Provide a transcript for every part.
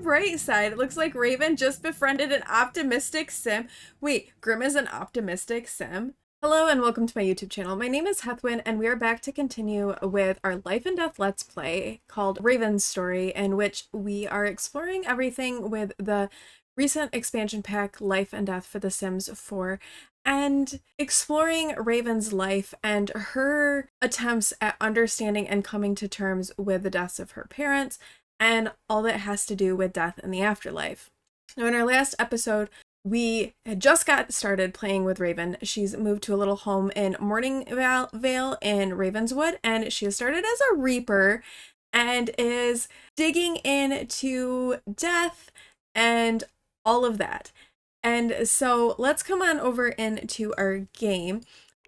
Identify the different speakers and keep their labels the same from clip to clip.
Speaker 1: bright side, it looks like Raven just befriended an optimistic sim. Wait, Grimm is an optimistic sim? Hello and welcome to my YouTube channel. My name is Heathwyn and we are back to continue with our life and death let's play called Raven's Story, in which we are exploring everything with the recent expansion pack Life and Death for The Sims 4 and exploring Raven's life and her attempts at understanding and coming to terms with the deaths of her parents and all that has to do with death in the afterlife. Now, in our last episode, we had just got started playing with Raven. She's moved to a little home in Morningvale in Ravenswood, and she has started as a Reaper and is digging into death and all of that. And so let's come on over into our game.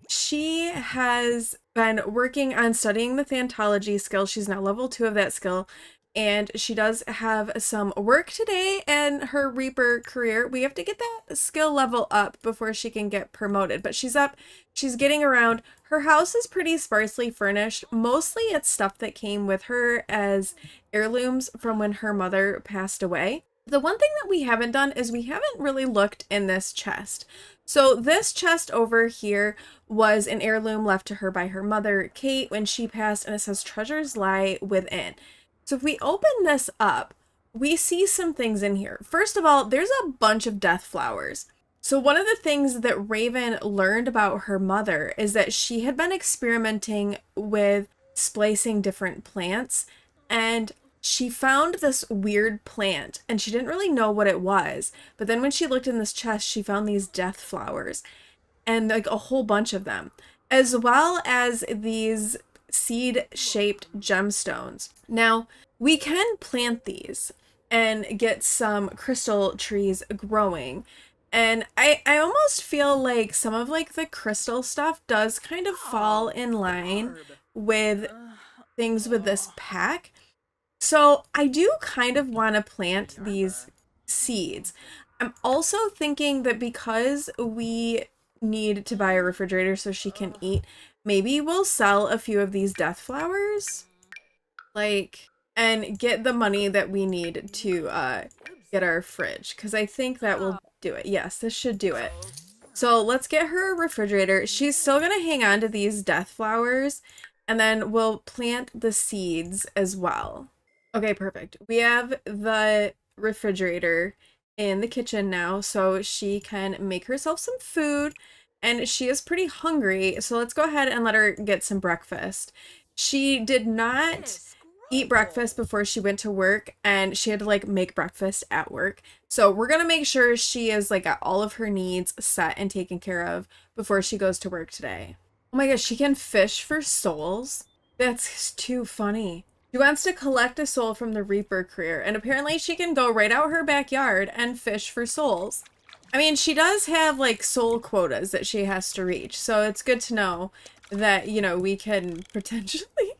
Speaker 1: She has been working on studying the Thantology skill. She's now level 2 of that skill. And she does have some work today in her Reaper career. We have to get that skill level up before she can get promoted. But she's up, she's getting around. Her house is pretty sparsely furnished. Mostly it's stuff that came with her as heirlooms from when her mother passed away. The one thing that we haven't done is we haven't really looked in this chest. So this chest over here was an heirloom left to her by her mother, Kate, when she passed, and it says treasures lie within. So if we open this up, we see some things in here. First of all, there's a bunch of death flowers. So one of the things that Raven learned about her mother is that she had been experimenting with splicing different plants, and she found this weird plant and she didn't really know what it was. But then when she looked in this chest, she found these death flowers and like a whole bunch of them, as well as these seed-shaped gemstones. Now, we can plant these and get some crystal trees growing. And I almost feel like some of like the crystal stuff does kind of fall in line with things with this pack. So I do kind of want to plant these seeds. I'm also thinking that because we need to buy a refrigerator so she can eat, maybe we'll sell a few of these death flowers, like, and get the money that we need to get our fridge, because I think that will do it. Yes, this should do it. So let's get her a refrigerator. She's still going to hang on to these death flowers, and then we'll plant the seeds as well. Okay, perfect. We have the refrigerator in the kitchen now, so she can make herself some food, and she is pretty hungry, so let's go ahead and let her get some breakfast. She did not eat breakfast before she went to work, and she had to like make breakfast at work. So we're gonna make sure she is like got all of her needs set and taken care of before she goes to work today. Oh my gosh, she can fish for souls? That's too funny. She wants to collect a soul from the Reaper career, and apparently she can go right out her backyard and fish for souls. I mean, she does have like soul quotas that she has to reach, so it's good to know that, you know, we can potentially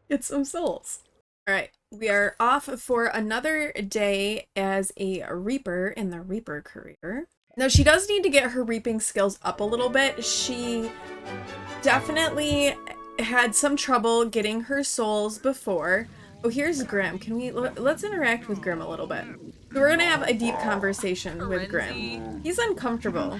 Speaker 1: get some souls. All right, we are off for another day as a Reaper in the Reaper career. Now, she does need to get her reaping skills up a little bit. She definitely had some trouble getting her souls before. Oh, here's Grimm. Can we let's interact with Grimm a little bit. So we're gonna have a deep conversation with Grimm. He's uncomfortable.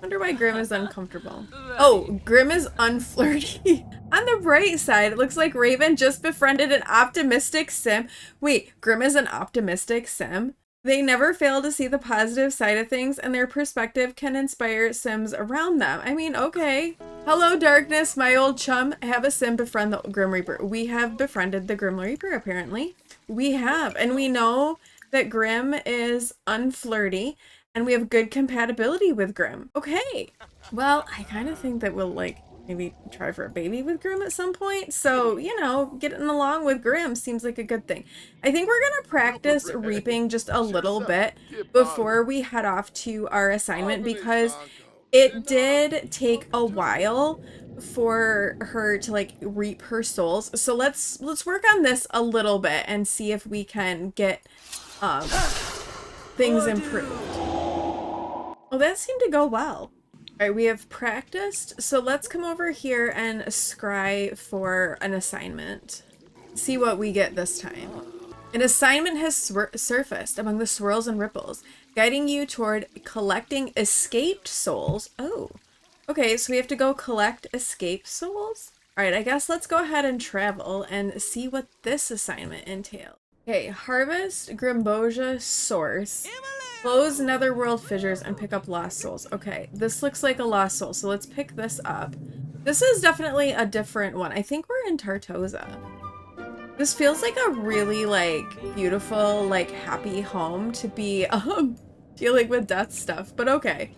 Speaker 1: Wonder why Grimm is uncomfortable. Oh, Grimm is unflirty. On the bright side, it looks like Raven just befriended an optimistic sim. Wait, Grimm is an optimistic sim? They never fail to see the positive side of things, and their perspective can inspire sims around them. I mean, okay. Hello, darkness, my old chum. Have a sim befriend the Grim Reaper. We have befriended the Grim Reaper, apparently. We have, and we know that Grimm is unflirty, and we have good compatibility with Grimm. Okay. Well, I kind of think that we'll, like, maybe try for a baby with Grimm at some point. So, you know, getting along with Grimm seems like a good thing. I think we're going to practice reaping just a little bit before we head off to our assignment, because it did take a while for her to like reap her souls. So let's work on this a little bit and see if we can get things improved. Oh, that seemed to go well. All right, we have practiced, so let's come over here and scry for an assignment. See what we get this time. An assignment has surfaced among the swirls and ripples, guiding you toward collecting escaped souls. Oh, okay, so we have to go collect escaped souls? All right, I guess let's go ahead and travel and see what this assignment entails. Okay, harvest Grimbosia source, close netherworld fissures, and pick up lost souls. Okay, this looks like a lost soul, so let's pick this up. This is definitely a different one. I think we're in Tartosa. This feels like a really, like, beautiful, like, happy home to be, dealing with death stuff, but okay.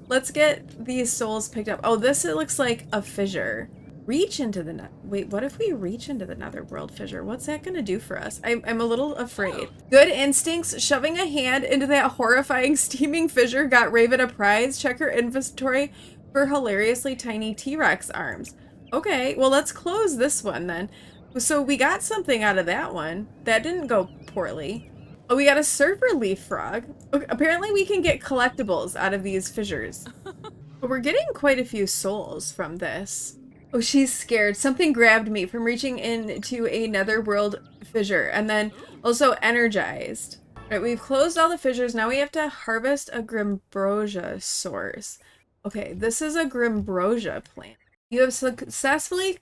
Speaker 1: Let's get these souls picked up. Oh, this, it looks like a fissure. Reach into the wait, what if we reach into the netherworld fissure? What's that gonna do for us? I'm a little afraid. Good instincts. Shoving a hand into that horrifying steaming fissure got Raven a prize. Check her inventory for hilariously tiny T-Rex arms. Okay, well, let's close this one then. So we got something out of that one. That didn't go poorly. Oh, we got a surfer leaf frog. Okay, apparently we can get collectibles out of these fissures. But we're getting quite a few souls from this. Oh, she's scared. Something grabbed me from reaching into a netherworld fissure and then also energized. All right, we've closed all the fissures. Now we have to harvest a Grimbrosia source. Okay, this is a Grimbrosia plant. You have successfully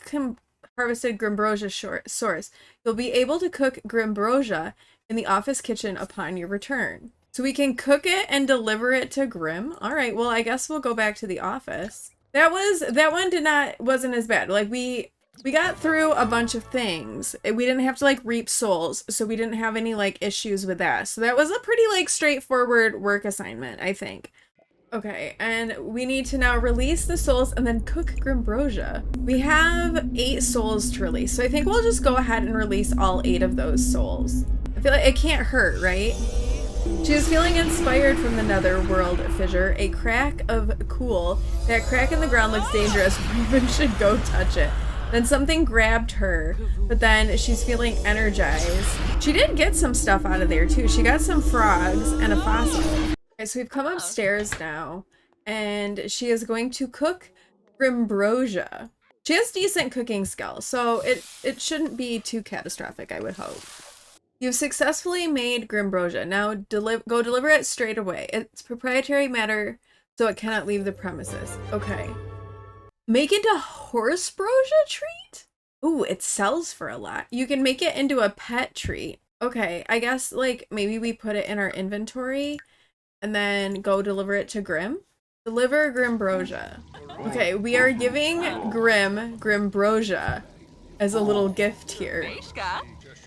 Speaker 1: harvested Grimbrosia source. You'll be able to cook Grimbrosia in the office kitchen upon your return. So we can cook it and deliver it to Grimm. All right, well, I guess we'll go back to the office. That one wasn't as bad. Like we got through a bunch of things. We didn't have to like reap souls, so we didn't have any like issues with that. So that was a pretty like straightforward work assignment, I think. Okay, and we need to now release the souls and then cook Grimbrosia. We have 8 souls to release, so I think we'll just go ahead and release all 8 of those souls. I feel like it can't hurt, right? She was feeling inspired from the netherworld fissure. A crack of cool. That crack in the ground looks dangerous. Raven should go touch it. Then something grabbed her, but then she's feeling energized. She did get some stuff out of there too. She got some frogs and a fossil. Okay, so we've come upstairs now, and she is going to cook Grimbrosia. She has decent cooking skills, so it shouldn't be too catastrophic, I would hope. You've successfully made Grimbrosia. Now go deliver it straight away. It's proprietary matter, so it cannot leave the premises. Okay. Make it a Horsebrosia treat? Ooh, it sells for a lot. You can make it into a pet treat. Okay, I guess like maybe we put it in our inventory and then go deliver it to Grimm. Deliver Grimbrosia. Okay, we are giving Grimm Grimbrosia as a little gift here.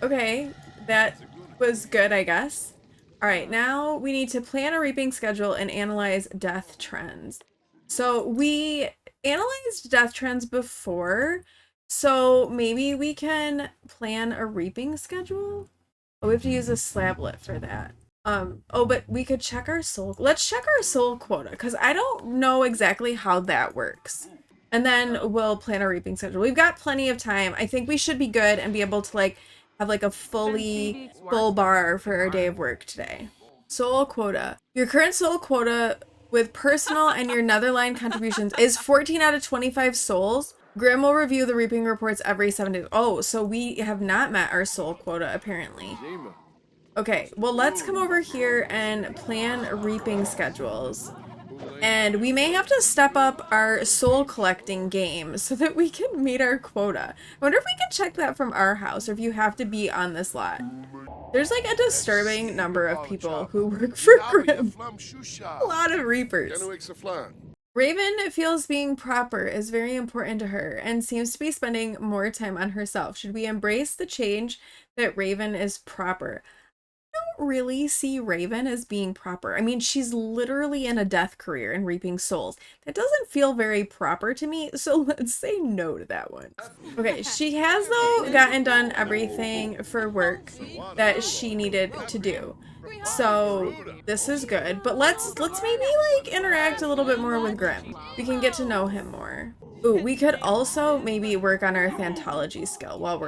Speaker 1: Okay. That was good, I guess. All right, now we need to plan a reaping schedule and analyze death trends. So we analyzed death trends before, so maybe we can plan a reaping schedule. Oh, we have to use a slablet for that. Oh, but we could check our soul. Let's check our soul quota, because I don't know exactly how that works. And then we'll plan a reaping schedule. We've got plenty of time. I think we should be good and be able to like have like a full bar for our day of work today. Soul quota. Your current soul quota with personal and your Netherline contributions is 14 out of 25 souls. Grimm will review the reaping reports every 7 days. Oh, so we have not met our soul quota apparently. Okay, well let's come over here and plan reaping schedules. And we may have to step up our soul collecting game so that we can meet our quota. I wonder if we can check that from our house or if you have to be on this lot. There's like a disturbing number of people who work for Grimm. A lot of reapers. Raven feels being proper is very important to her and seems to be spending more time on herself. Should we embrace the change that Raven is proper? I don't really see Raven as being proper. I mean, she's literally in a death career and reaping souls. That doesn't feel very proper to me, so let's say no to that one. Okay, she has though gotten done everything for work that she needed to do. So this is good, but let's maybe like interact a little bit more with Grimm. We can get to know him more. Ooh, we could also maybe work on our Thantology skill while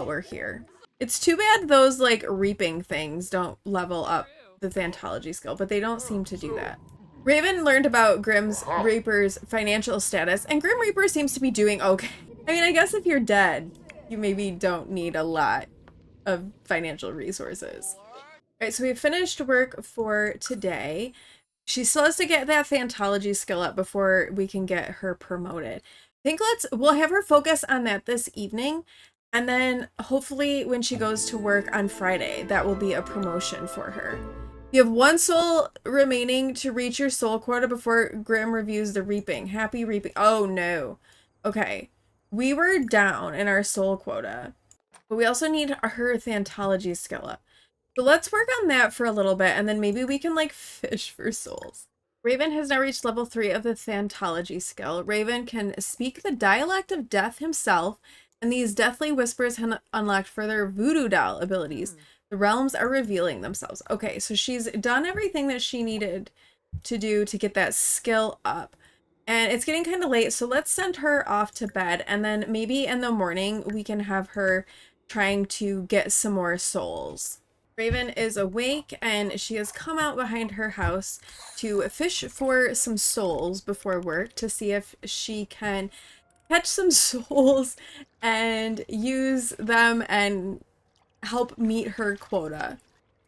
Speaker 1: we're here. It's too bad those like reaping things don't level up the Thantology skill, but they don't seem to do that. Raven learned about Grimm's Reaper's financial status, and Grimm Reaper seems to be doing okay. I mean, I guess if you're dead, you maybe don't need a lot of financial resources. All right, so we finished work for today. She still has to get that Thantology skill up before we can get her promoted. I think we'll have her focus on that this evening, and then hopefully when she goes to work on Friday, that will be a promotion for her. You have 1 soul remaining to reach your soul quota before Grimm reviews the reaping. Happy reaping. Oh no. Okay. We were down in our soul quota, but we also need her Thantology skill up. So let's work on that for a little bit, and then maybe we can like fish for souls. Raven has now reached level 3 of the Thantology skill. Raven can speak the dialect of death himself, and these deathly whispers have unlocked further voodoo doll abilities. The realms are revealing themselves. Okay, so she's done everything that she needed to do to get that skill up. And it's getting kind of late, so let's send her off to bed, and then maybe in the morning we can have her trying to get some more souls. Raven is awake, and she has come out behind her house to fish for some souls before work to see if she can catch some souls and use them and help meet her quota.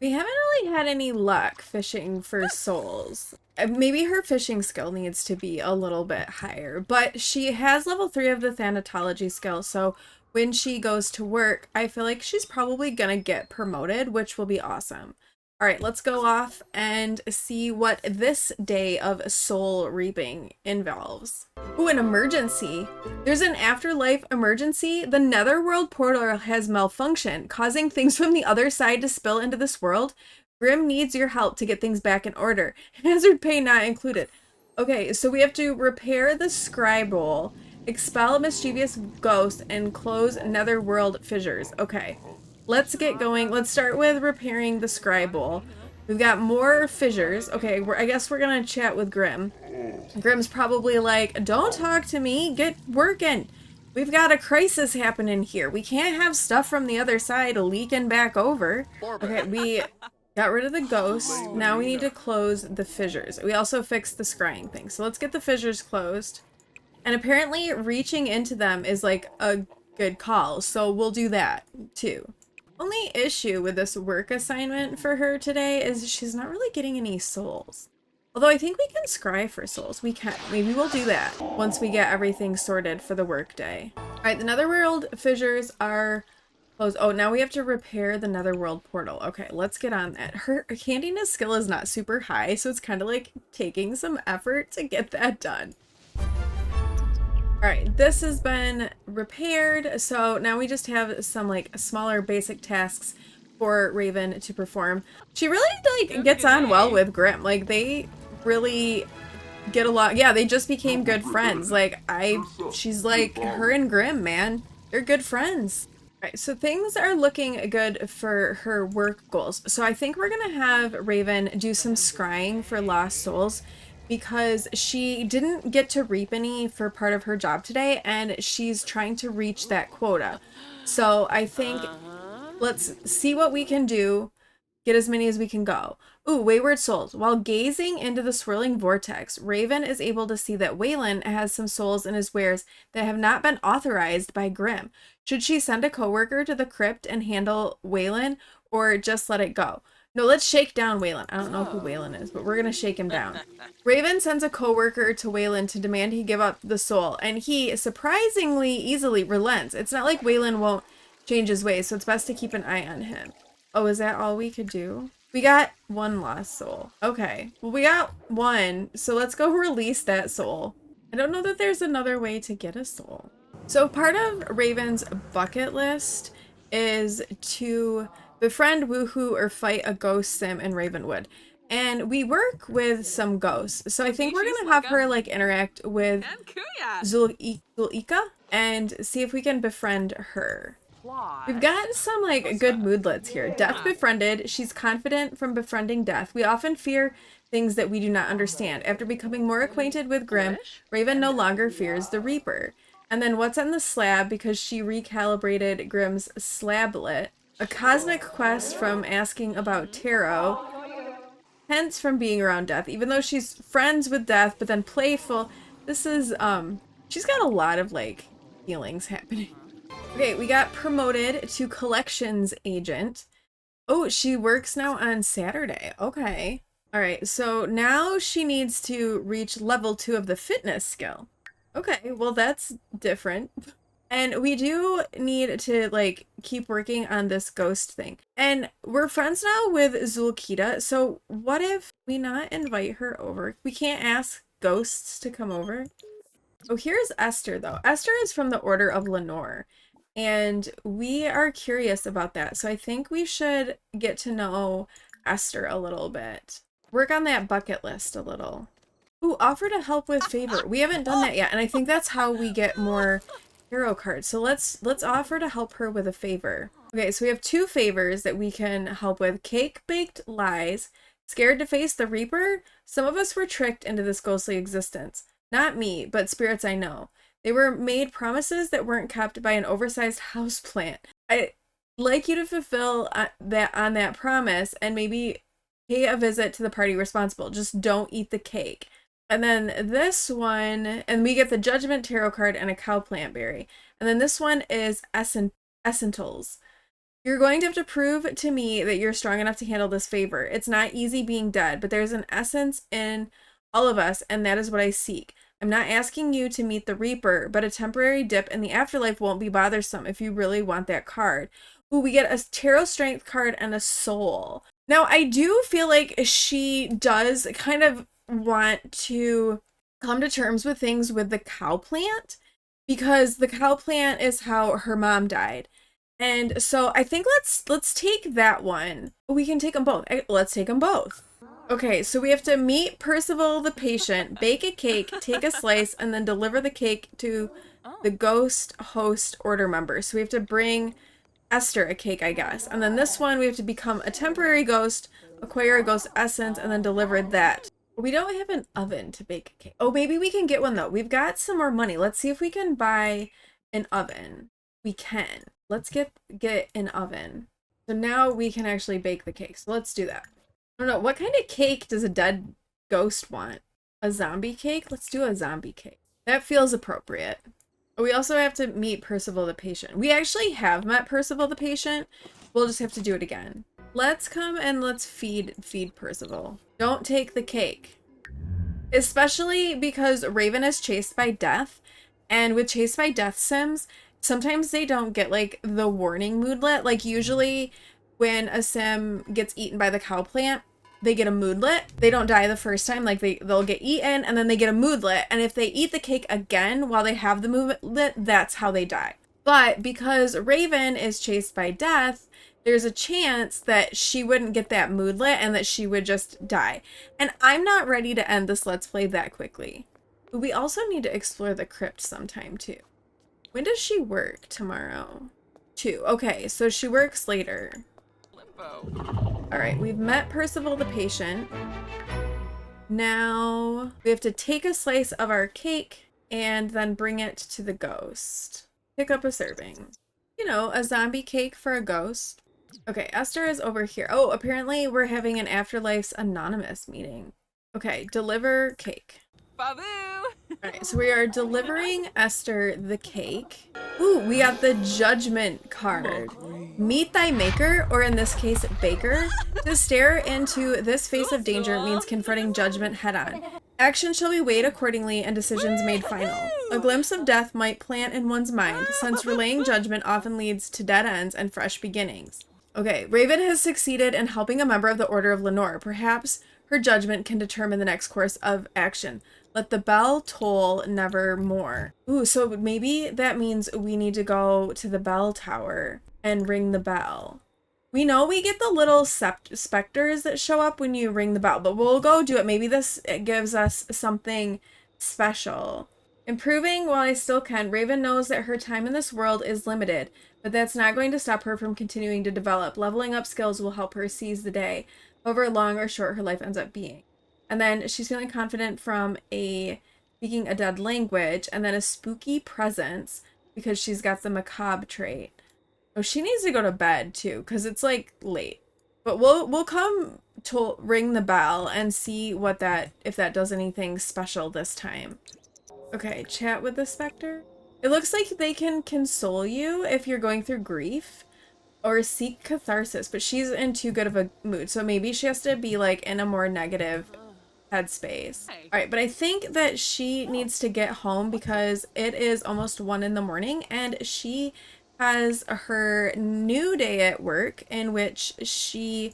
Speaker 1: We haven't really had any luck fishing for souls. Maybe her fishing skill needs to be a little bit higher, but she has level 3 of the Thanatology skill, so when she goes to work, I feel like she's probably gonna get promoted, which will be awesome. All right, let's go off and see what this day of soul reaping involves. Ooh, an emergency. There's an afterlife emergency. The netherworld portal has malfunctioned, causing things from the other side to spill into this world. Grimm needs your help to get things back in order. Hazard pay not included. Okay, so we have to repair the Scrying, expel mischievous ghosts, and close netherworld fissures. Okay, let's get going. Let's start with repairing the Scrying. We've got more fissures. Okay, I guess we're gonna chat with Grimm. Grimm's probably like, don't talk to me, get working. We've got a crisis happening here. We can't have stuff from the other side leaking back over. Okay, we got rid of the ghost. Now we need to close the fissures. We also fixed the scrying thing. So let's get the fissures closed. And apparently reaching into them is like a good call. So we'll do that too. Only issue with this work assignment for her today is she's not really getting any souls. Although I think we can scry for souls. We can. Maybe we'll do that once we get everything sorted for the work day. All right, the netherworld fissures are closed. Oh, now we have to repair the netherworld portal. Okay, let's get on that. Her handiness skill is not super high, so it's kind of like taking some effort to get that done. All right, this has been repaired. So now we just have some like smaller basic tasks for Raven to perform. She really like gets on well with Grimm. Like they really get along. Yeah, they just became good friends. Like she's like her and Grimm, man. They're good friends. All right, so things are looking good for her work goals. So I think we're gonna have Raven do some scrying for lost souls because she didn't get to reap any for part of her job today, and she's trying to reach that quota. So I think let's see what we can do. Get as many as we can go. Ooh, wayward souls. While gazing into the swirling vortex, Raven is able to see that Waylon has some souls in his wares that have not been authorized by Grimm. Should she send a coworker to the crypt and handle Waylon, or just let it go? No, let's shake down Waylon. I don't know who Waylon is, but we're gonna shake him down. Raven sends a coworker to Waylon to demand he give up the soul, and he surprisingly easily relents. It's not like Waylon won't change his ways, so it's best to keep an eye on him. Oh, is that all we could do? We got one lost soul. Okay, well we got one, so let's go release that soul. I don't know that there's another way to get a soul. So part of Raven's bucket list is to befriend Woohoo or fight a ghost sim in Ravenwood. And we work with some ghosts. So I think we're gonna have her like interact with Zulika and see if we can befriend her. We've got some like good moodlets here. Death befriended. She's confident from befriending Death. We often fear things that we do not understand. After becoming more acquainted with Grimm, Raven no longer fears the Reaper. And then what's on the slab, because she recalibrated Grimm's slablet. A cosmic quest from asking about tarot. Hence from being around Death. Even though she's friends with Death, but then playful. This is, she's got a lot of like feelings happening. Okay, we got promoted to collections agent. Oh, she works now on Saturday. Okay. All right, so now she needs to reach level 2 of the fitness skill. Okay, well that's different. And we do need to like keep working on this ghost thing. And we're friends now with Zulkita, so what if we not invite her over? We can't ask ghosts to come over. Oh, here's Esther though. Esther is from the Order of Lenore. And we are curious about that. So I think we should get to know Esther a little bit. Work on that bucket list a little. Ooh, offer to help with favor. We haven't done that yet, and I think that's how we get more hero cards. So let's offer to help her with a favor. Okay, so we have 2 favors that we can help with. Cake baked lies. Scared to face the Reaper? Some of us were tricked into this ghostly existence. Not me, but spirits I know. They were made promises that weren't kept by an oversized houseplant. I'd like you to fulfill that promise and maybe pay a visit to the party responsible. Just don't eat the cake. And then this one, and we get the Judgment Tarot card and a cowplant berry. And then this one is Essentials. You're going to have to prove to me that you're strong enough to handle this favor. It's not easy being dead, but there's an essence in all of us, and that is what I seek. I'm not asking you to meet the Reaper, but a temporary dip in the afterlife won't be bothersome if you really want that card. Ooh, we get a Tarot Strength card and a Soul. Now, I do feel like she does kind of want to come to terms with things with the cow plant, because the cow plant is how her mom died. And so I think let's take that one. We can take them both. Let's take them both. Okay, so we have to meet Percival the patient, bake a cake, take a slice, and then deliver the cake to the ghost host order member. So we have to bring Esther a cake, I guess. And then this one, we have to become a temporary ghost, acquire a ghost essence, and then deliver that. We don't have an oven to bake a cake. Oh, maybe we can get one though. We've got some more money. Let's see if we can buy an oven. We can. Let's get an oven. So now we can actually bake the cake. So let's do that. I don't know. What kind of cake does a dead ghost want? A zombie cake? Let's do a zombie cake. That feels appropriate. We also have to meet Percival the patient. We actually have met Percival the patient. We'll just have to do it again. Let's come and let's feed Percival. Don't take the cake. Especially because Raven is chased by death. And with chased by death sims, sometimes they don't get like the warning moodlet. Like usually when a sim gets eaten by the cow plant, they get a moodlet. They don't die the first time. Like they'll get eaten and then they get a moodlet. And if they eat the cake again while they have the moodlet, that's how they die. But because Raven is chased by death, there's a chance that she wouldn't get that moodlet and that she would just die. And I'm not ready to end this Let's Play that quickly. We also need to explore the crypt sometime too. When does she work? Tomorrow? 2. Okay, so she works later. Alright, we've met Percival the patient. Now we have to take a slice of our cake and then bring it to the ghost. Pick up a serving. You know, a zombie cake for a ghost. Okay, Esther is over here. Oh, apparently we're having an Afterlife's Anonymous meeting. Okay, deliver cake.
Speaker 2: Babu!
Speaker 1: Alright, so we are delivering Esther the cake. Ooh, we got the Judgment card. Meet thy maker, or in this case, baker. To stare into this face of danger means confronting judgment head-on. Action shall be weighed accordingly and decisions made final. A glimpse of death might plant in one's mind, since relaying judgment often leads to dead ends and fresh beginnings. Okay, Raven has succeeded in helping a member of the Order of Lenore. Perhaps her judgment can determine the next course of action. Let the bell toll nevermore. Ooh, so maybe that means we need to go to the bell tower and ring the bell. We know we get the little specters that show up when you ring the bell, but we'll go do it. Maybe this gives us something special. Improving while I still can. Raven knows that her time in this world is limited, but that's not going to stop her from continuing to develop. Leveling up skills will help her seize the day, however long or short her life ends up being. And then she's feeling confident from speaking a dead language, and then a spooky presence because she's got the macabre trait. Oh, she needs to go to bed too, because it's like late. But we'll come to ring the bell and see what if that does anything special this time. Okay, chat with the specter. It looks like they can console you if you're going through grief or seek catharsis, but she's in too good of a mood. So maybe she has to be like in a more negative headspace. All right, but I think that she needs to get home because it is almost 1 in the morning and she has her new day at work in which she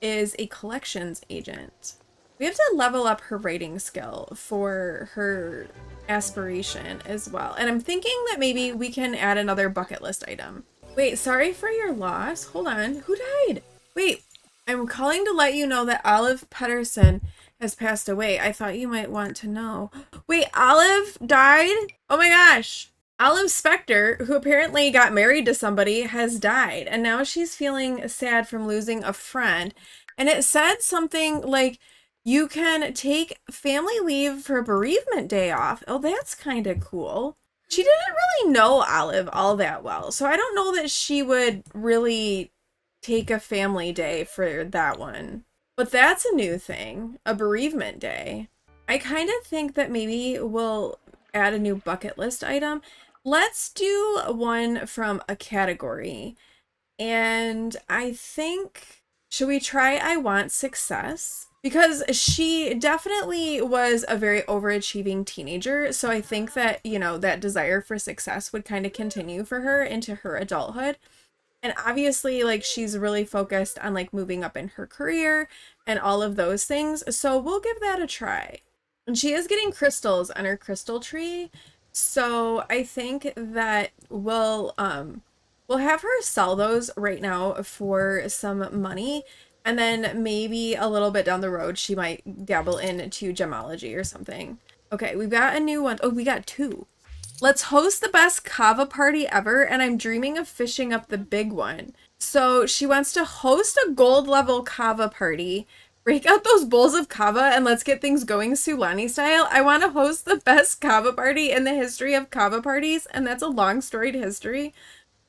Speaker 1: is a collections agent. We have to level up her writing skill for her aspiration as well. And I'm thinking that maybe we can add another bucket list item. Wait, sorry for your loss. Hold on. Who died? Wait, I'm calling to let you know that Olive Pedersen has passed away. I thought you might want to know. Wait, Olive died? Oh my gosh. Olive Specter, who apparently got married to somebody, has died. And now she's feeling sad from losing a friend. And it said something like, you can take family leave for bereavement day off. Oh, that's kind of cool. She didn't really know Olive all that well, so I don't know that she would really take a family day for that one. But that's a new thing, a bereavement day. I kind of think that maybe we'll add a new bucket list item. Let's do one from a category. And I think, should we try I Want Success? Because she definitely was a very overachieving teenager. So I think that, you know, that desire for success would kind of continue for her into her adulthood. And obviously, like, she's really focused on, like, moving up in her career and all of those things. So we'll give that a try. And she is getting crystals on her crystal tree. So I think that we'll have her sell those right now for some money. And then maybe a little bit down the road, she might dabble into gemology or something. Okay, we've got a new one. Oh, we got 2. Let's host the best kava party ever, and I'm dreaming of fishing up the big one. So she wants to host a gold level kava party. Break out those bowls of kava and let's get things going Sulani style. I want to host the best kava party in the history of kava parties, and that's a long storied history.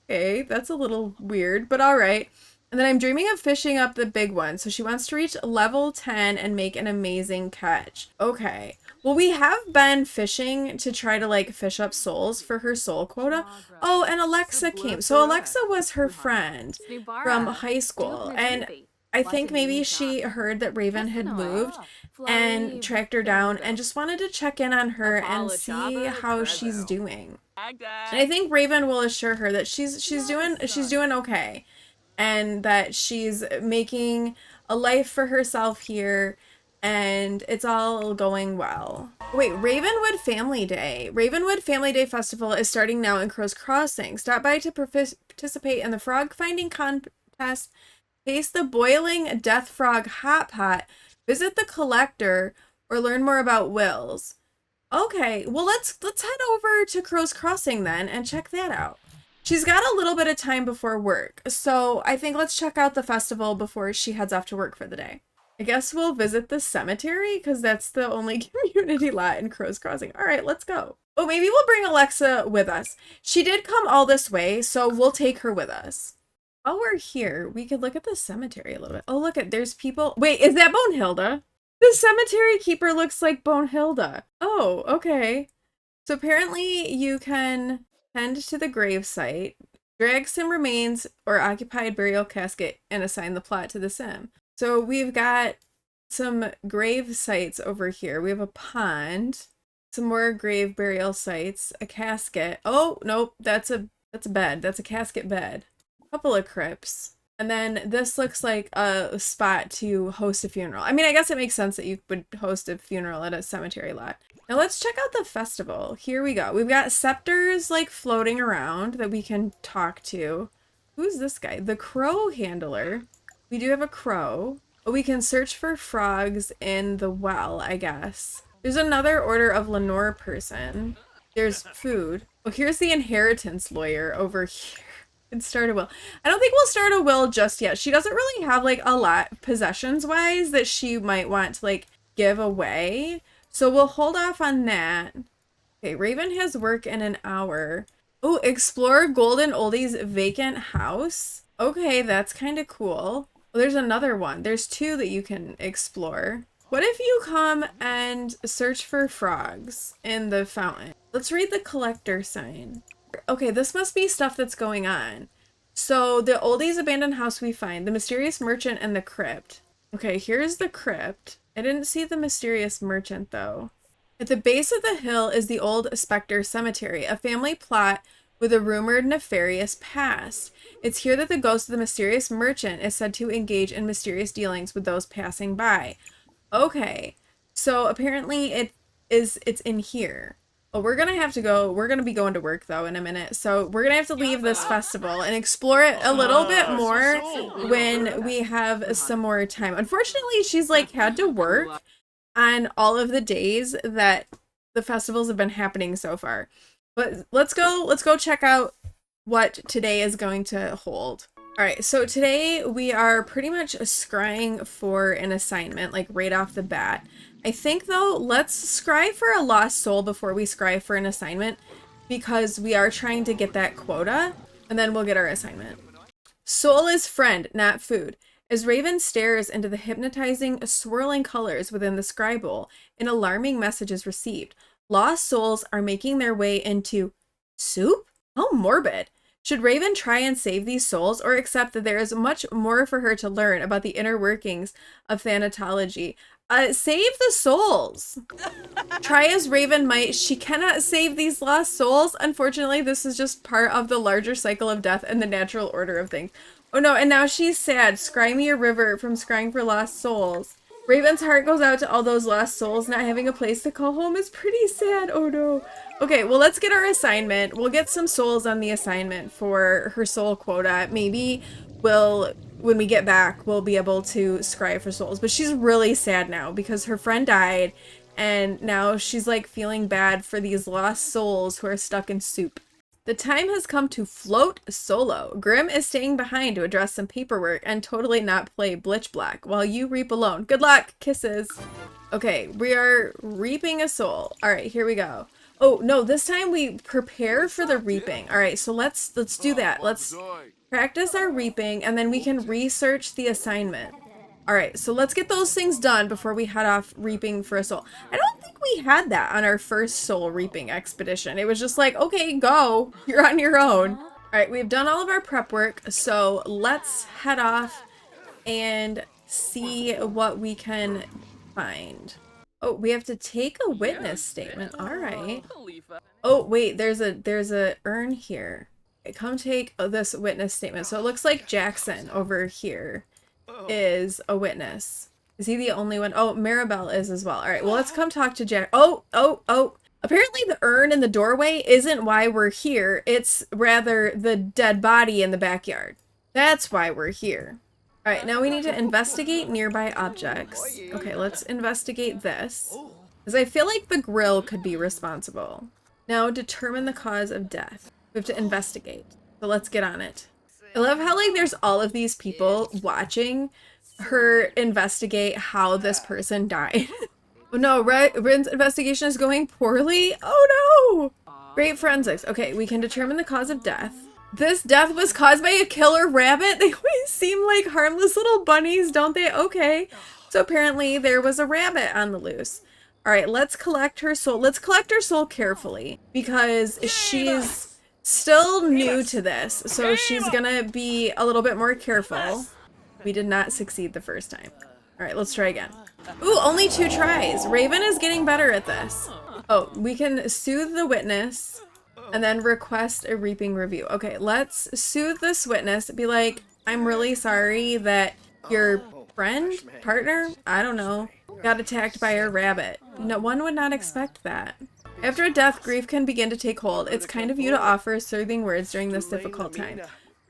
Speaker 1: Okay, that's a little weird, but all right. And then I'm dreaming of fishing up the big one. So she wants to reach level 10 and make an amazing catch. Okay. Well, we have been fishing to try to like fish up souls for her soul quota. Oh, and Alexa came. So Alexa was her friend from high school. And I think maybe she heard that Raven had moved and tracked her down and just wanted to check in on her and see how she's doing. And I think Raven will assure her that she's doing okay. And that she's making a life for herself here, and it's all going well. Wait, Ravenwood Family Day. Ravenwood Family Day Festival is starting now in Crow's Crossing. Stop by to participate in the frog finding contest, taste the boiling death frog hot pot, visit the collector, or learn more about wills. Okay, well let's head over to Crow's Crossing then and check that out. She's got a little bit of time before work, so I think let's check out the festival before she heads off to work for the day. I guess we'll visit the cemetery because that's the only community lot in Crow's Crossing. All right, let's go. Oh, maybe we'll bring Alexa with us. She did come all this way, so we'll take her with us. While we're here, we could look at the cemetery a little bit. Oh, look at, there's people. Wait, is that Bonehilda? The cemetery keeper looks like Bonehilda. Oh, okay. So apparently you can tend to the grave site, drag sim remains or occupied burial casket, and assign the plot to the sim. So we've got some grave sites over here. We have a pond, some more grave burial sites, a casket. Oh, nope, that's a bed. That's a casket bed. A couple of crypts. And then this looks like a spot to host a funeral. I mean, I guess it makes sense that you would host a funeral at a cemetery lot. Now let's check out the festival. Here we go. We've got scepters like floating around that we can talk to. Who's this guy? The crow handler. We do have a crow. Oh, we can search for frogs in the well, I guess. There's another Order of Lenore person. There's food. Oh, here's the inheritance lawyer over here. And start a will. I don't think we'll start a will just yet. She doesn't really have like a lot possessions wise that she might want to like give away. So we'll hold off on that. Okay, Raven has work in an hour. Oh, explore Golden Oldie's vacant house. Okay, that's kind of cool. Oh, there's another one. There's 2 that you can explore. What if you come and search for frogs in the fountain? Let's read the collector sign. Okay, this must be stuff that's going on. So the oldies abandoned house we find, the mysterious merchant, and the crypt. Okay, here's the crypt. I didn't see the mysterious merchant though. At the base of the hill is the old Spectre Cemetery, a family plot with a rumored nefarious past. It's here that the ghost of the mysterious merchant is said to engage in mysterious dealings with those passing by. Okay, so apparently it's in here. Well, we're gonna have to go. We're gonna be going to work though in a minute, so we're gonna have to leave this festival and explore it a little bit more when we have some more time. Unfortunately, she's like had to work on all of the days that the festivals have been happening so far. But let's go check out what today is going to hold. All right, so today we are pretty much scrying for an assignment, like right off the bat. I think though, let's scry for a lost soul before we scry for an assignment, because we are trying to get that quota, and then we'll get our assignment. Soul is friend, not food. As Raven stares into the hypnotizing, swirling colors within the scry bowl, an alarming message is received. Lost souls are making their way into soup? How morbid. Should Raven try and save these souls, or accept that there is much more for her to learn about the inner workings of thanatology? Save the souls! Try as Raven might, she cannot save these lost souls. Unfortunately, this is just part of the larger cycle of death and the natural order of things. Oh no, and now she's sad. Scry me a river from scrying for lost souls. Raven's heart goes out to all those lost souls. Not having a place to call home is pretty sad. Oh no. Okay, well, let's get our assignment. We'll get some souls on the assignment for her soul quota. Maybe when we get back, we'll be able to scry for souls. But she's really sad now because her friend died, and now she's like feeling bad for these lost souls who are stuck in soup. The time has come to float solo. Grimm is staying behind to address some paperwork and totally not play Blitch Black while you reap alone. Good luck! Kisses! Okay, we are reaping a soul. Alright, here we go. Oh, no, this time we prepare for the reaping. Alright, so let's do that. Let's practice our reaping, and then we can research the assignment. Alright, so let's get those things done before we head off reaping for a soul. I don't think we had that on our first soul reaping expedition. It was just like, okay, go. You're on your own. Alright, we've done all of our prep work, so let's head off and see what we can find. Oh, we have to take a witness statement. Alright. Oh, wait, there's a urn here. Okay, come take this witness statement. So it looks like Jackson over here is a witness. Is he the only one? Oh, Maribel is as well. All right, well, let's come talk to Jack. Oh. Apparently the urn in the doorway isn't why we're here. It's rather the dead body in the backyard. That's why we're here. All right, now we need to investigate nearby objects. Okay, let's investigate this, because I feel like the grill could be responsible. Now determine the cause of death. We have to investigate. So let's get on it. I love how like there's all of these people watching her investigate how this person died. Oh no, Rin's investigation is going poorly. Oh no! Great forensics. Okay, we can determine the cause of death. This death was caused by a killer rabbit. They always seem like harmless little bunnies, don't they? Okay. So apparently there was a rabbit on the loose. All right, let's collect her soul. Let's collect her soul carefully because she's still new to this, so she's gonna be a little bit more careful. We did not succeed the first time. All right, let's try again. Ooh, only 2 tries. Raven is getting better at this. Oh, we can soothe the witness and then request a reaping review. Okay, let's soothe this witness. Be like, I'm really sorry that your friend, partner, I don't know, got attacked by a rabbit. No one would not expect that. After a death, grief can begin to take hold. It's kind of you to offer soothing words during this difficult time.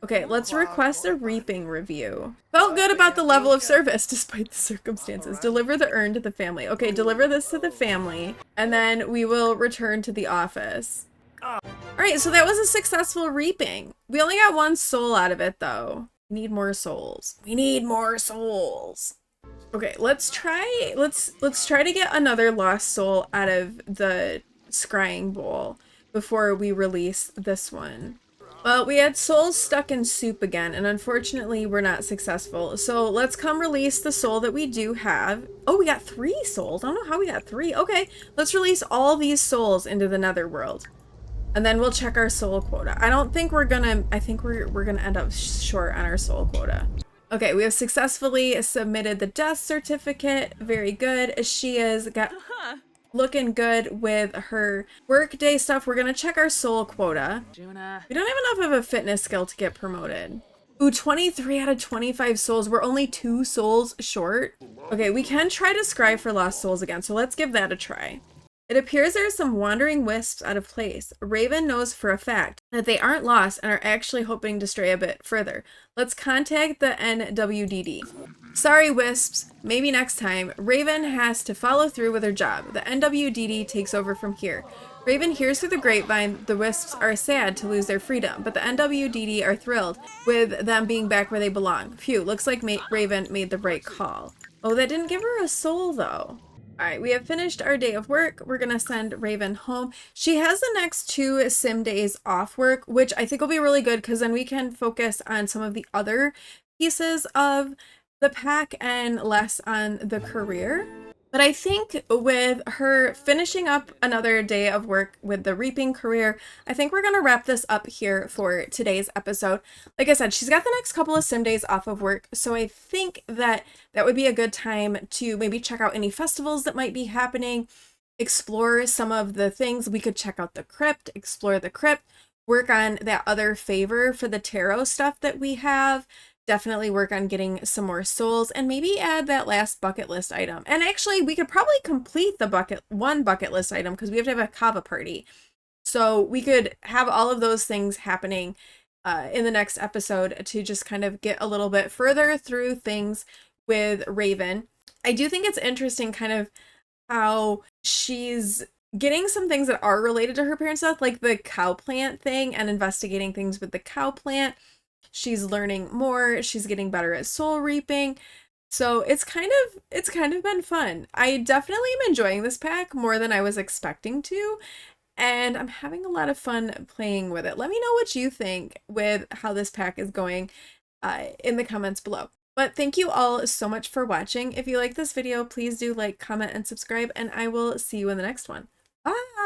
Speaker 1: Okay, let's request a reaping review. Felt good about the level of service despite the circumstances. Deliver the urn to the family. Okay, deliver this to the family, and then we will return to the office. Alright, so that was a successful reaping. We only got 1 soul out of it, though. We need more souls. We need more souls. Okay, let's try to get another lost soul out of the scrying bowl before we release this one. Well, we had souls stuck in soup again, and unfortunately we're not successful. So let's come release the soul that we do have. Oh, we got 3 souls. I don't know how we got 3. Okay, let's release all these souls into the netherworld. And then we'll check our soul quota. I don't think we're gonna, I think we're gonna end up short on our soul quota. Okay, we have successfully submitted the death certificate. Very good. She is looking good with her workday stuff. We're gonna check our soul quota. We don't have enough of a fitness skill to get promoted. Ooh, 23 out of 25 souls. We're only 2 souls short. Okay, we can try to scry for lost souls again, so let's give that a try. It appears there are some wandering wisps out of place. Raven knows for a fact that they aren't lost and are actually hoping to stray a bit further. Let's contact the NWDD. Sorry, wisps. Maybe next time. Raven has to follow through with her job. The NWDD takes over from here. Raven hears through the grapevine the wisps are sad to lose their freedom, but the NWDD are thrilled with them being back where they belong. Phew, looks like Raven made the right call. Oh, that didn't give her a soul, though. All right, we have finished our day of work. We're going to send Raven home. She has the next 2 sim days off work, which I think will be really good because then we can focus on some of the other pieces of the pack and less on the career. But I think with her finishing up another day of work with the reaping career, I think we're going to wrap this up here for today's episode. Like I said, she's got the next couple of sim days off of work, so I think that would be a good time to maybe check out any festivals that might be happening, explore some of the things. We could check out the crypt, explore the crypt, work on that other favor for the tarot stuff that we have. Definitely work on getting some more souls and maybe add that last bucket list item. And actually, we could probably complete the one bucket list item because we have to have a kava party. So we could have all of those things happening in the next episode to just kind of get a little bit further through things with Raven. I do think it's interesting kind of how she's getting some things that are related to her parents' death, like the cow plant thing and investigating things with the cow plant. She's learning more. She's getting better at soul reaping. So it's kind of been fun. I definitely am enjoying this pack more than I was expecting to, and I'm having a lot of fun playing with it. Let me know what you think with how this pack is going in the comments below. But thank you all so much for watching. If you like this video, please do like, comment, and subscribe, and I will see you in the next one. Bye!